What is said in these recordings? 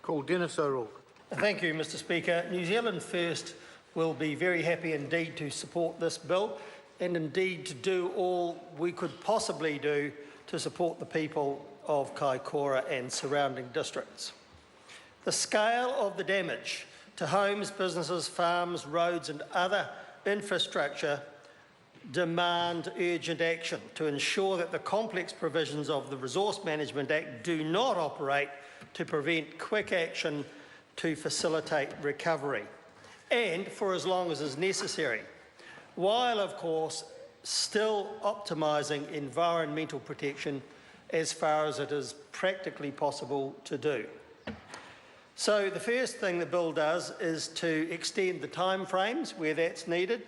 Call Dennis O'Rourke. Thank you, Mr Speaker. New Zealand First will be very happy indeed to support this bill and indeed to do all we could possibly do to support the people of Kaikoura and surrounding districts. The scale of the damage to homes, businesses, farms, roads and other infrastructure demand urgent action to ensure that the complex provisions of the Resource Management Act do not operate to prevent quick action to facilitate recovery, and for as long as is necessary, while of course still optimising environmental protection as far as it is practically possible to do. So the first thing the bill does is to extend the time frames where that's needed,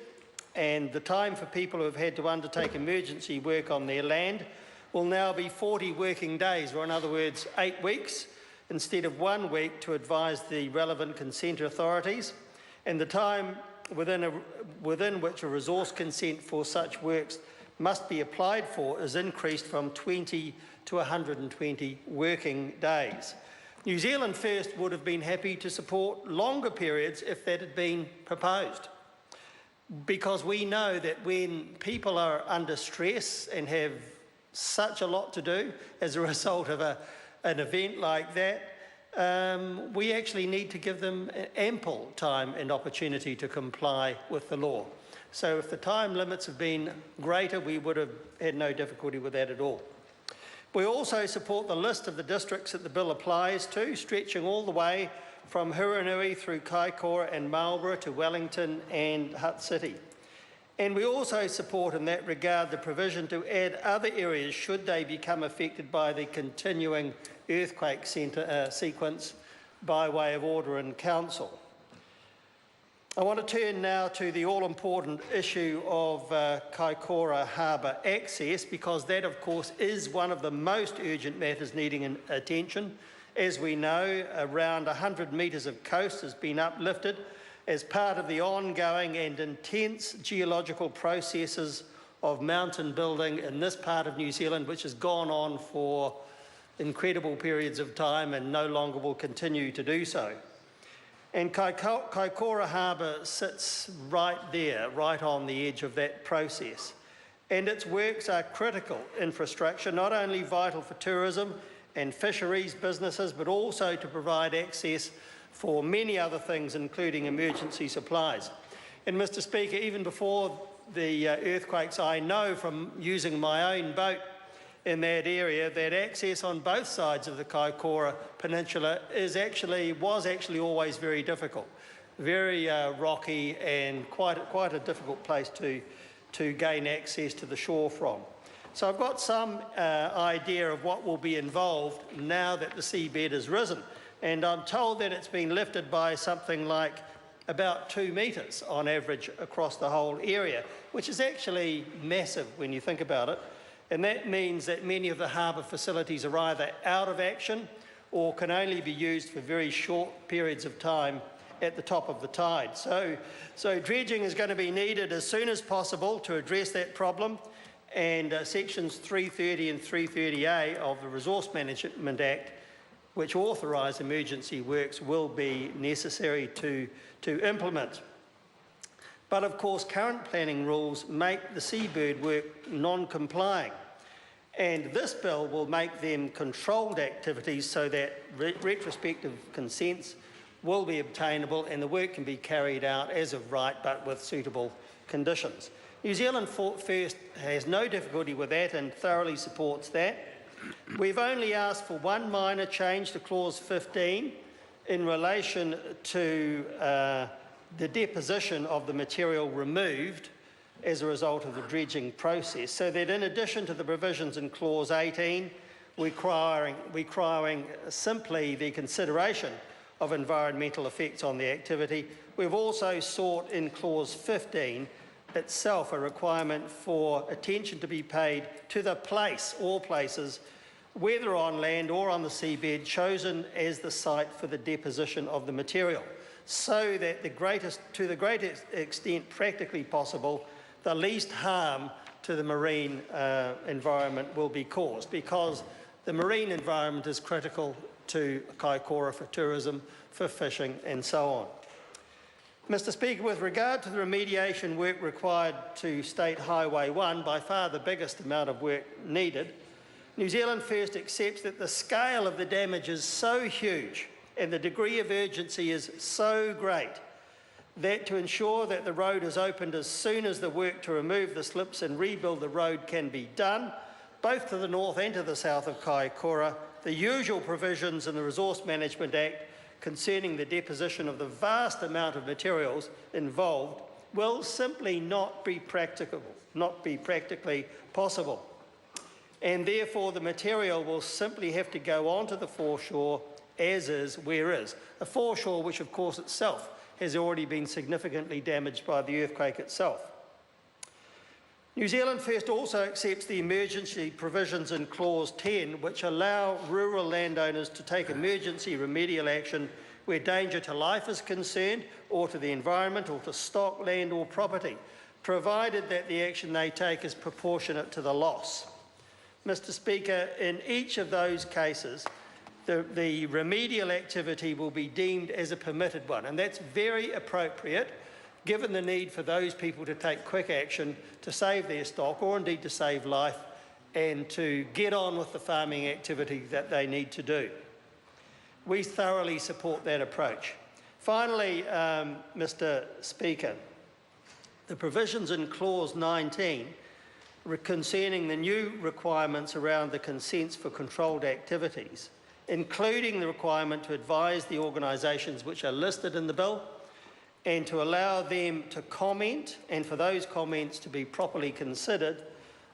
and the time for people who have had to undertake emergency work on their land will now be 40 working days, or in other words 8 weeks, instead of 1 week, to advise the relevant consent authorities, and the time within which a resource consent for such works must be applied for is increased from 20 to 120 working days. New Zealand First would have been happy to support longer periods if that had been proposed, because we know that when people are under stress and have such a lot to do as a result of an event like that, we actually need to give them ample time and opportunity to comply with the law. So if the time limits have been greater, we would have had no difficulty with that at all. We also support the list of the districts that the bill applies to, stretching all the way from Hurunui through Kaikoura and Marlborough to Wellington and Hutt City. And we also support in that regard the provision to add other areas should they become affected by the continuing earthquake sequence by way of order in council. I want to turn now to the all-important issue of Kaikoura harbour access, because that of course is one of the most urgent matters needing attention. As we know, around 100 metres of coast has been uplifted as part of the ongoing and intense geological processes of mountain building in this part of New Zealand, which has gone on for incredible periods of time and no longer will continue to do so. And Kaikoura Harbour sits right there, right on the edge of that process. And its works are critical infrastructure, not only vital for tourism and fisheries businesses, but also to provide access for many other things, including emergency supplies. And Mr Speaker, even before the earthquakes, I know from using my own boat in that area that access on both sides of the Kaikoura Peninsula was actually always very difficult, very rocky and quite a difficult place to gain access to the shore from. So I've got some idea of what will be involved now that the seabed has risen, and I'm told that it's been lifted by something like about 2 metres on average across the whole area, which is actually massive when you think about it. And that means that many of the harbour facilities are either out of action or can only be used for very short periods of time at the top of the tide. So dredging is going to be needed as soon as possible to address that problem, and sections 330 and 330A of the Resource Management Act, which authorise emergency works, will be necessary to implement. But of course, current planning rules make the seabird work non-complying, and this bill will make them controlled activities so that retrospective consents will be obtainable and the work can be carried out as of right, but with suitable conditions. New Zealand First has no difficulty with that and thoroughly supports that. We've only asked for one minor change to clause 15 in relation to the deposition of the material removed as a result of the dredging process, so that in addition to the provisions in clause 18 requiring simply the consideration of environmental effects on the activity, we've also sought in clause 15 itself a requirement for attention to be paid to the place or places, whether on land or on the seabed, chosen as the site for the deposition of the material, so that to the greatest extent practically possible, the least harm to the marine environment will be caused, because The marine environment is critical to Kaikoura for tourism, for fishing and so on. Mr Speaker, with regard to the remediation work required to State Highway 1, by far the biggest amount of work needed, New Zealand First accepts that the scale of the damage is so huge and the degree of urgency is so great that to ensure that the road is opened as soon as the work to remove the slips and rebuild the road can be done, both to the north and to the south of Kaikoura, the usual provisions in the Resource Management Act concerning the deposition of the vast amount of materials involved will simply not be practically possible. And therefore the material will simply have to go onto the foreshore as is, where is. A foreshore which of course itself has already been significantly damaged by the earthquake itself. New Zealand First also accepts the emergency provisions in Clause 10, which allow rural landowners to take emergency remedial action where danger to life is concerned, or to the environment, or to stock, land or property, provided that the action they take is proportionate to the loss. Mr Speaker, in each of those cases, the remedial activity will be deemed as a permitted one, and that's very appropriate given the need for those people to take quick action to save their stock or indeed to save life and to get on with the farming activity that they need to do. We thoroughly support that approach. Finally, Mr Speaker, the provisions in Clause 19 concerning the new requirements around the consents for controlled activities, including the requirement to advise the organisations which are listed in the bill and to allow them to comment and for those comments to be properly considered,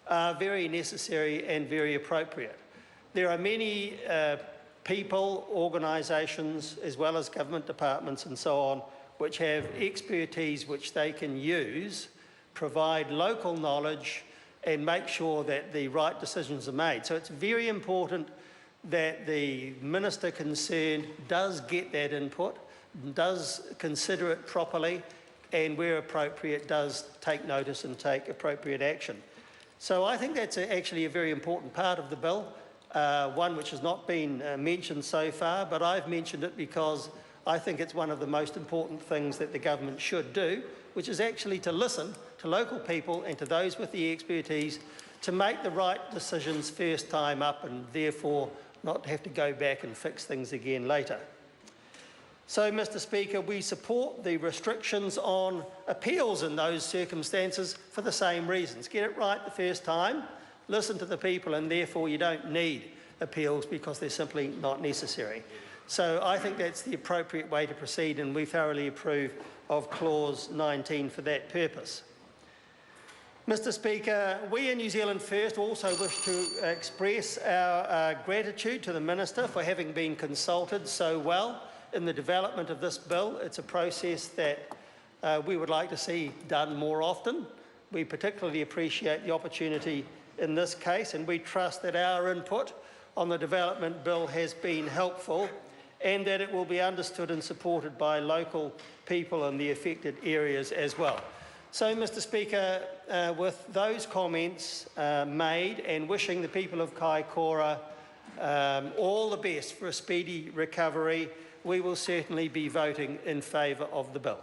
are very necessary and very appropriate. There are many people, organisations, as well as government departments and so on, which have expertise which they can use, provide local knowledge and make sure that the right decisions are made. So it's very important that the Minister concerned does get that input, does consider it properly, and where appropriate does take notice and take appropriate action. So I think that's actually a very important part of the bill, one which has not been mentioned so far, but I've mentioned it because I think it's one of the most important things that the government should do, which is actually to listen to local people and to those with the expertise to make the right decisions first time up and therefore not have to go back and fix things again later. So, Mr Speaker, we support the restrictions on appeals in those circumstances for the same reasons. Get it right the first time, listen to the people, and therefore you don't need appeals because they're simply not necessary. So I think that's the appropriate way to proceed, and we thoroughly approve of Clause 19 for that purpose. Mr Speaker, we in New Zealand First also wish to express our gratitude to the Minister for having been consulted so well in the development of this bill. It's a process that we would like to see done more often. We particularly appreciate the opportunity in this case, and we trust that our input on the development bill has been helpful and that it will be understood and supported by local people in the affected areas as well. So, Mr Speaker, with those comments made and wishing the people of Kaikoura all the best for a speedy recovery, we will certainly be voting in favour of the bill.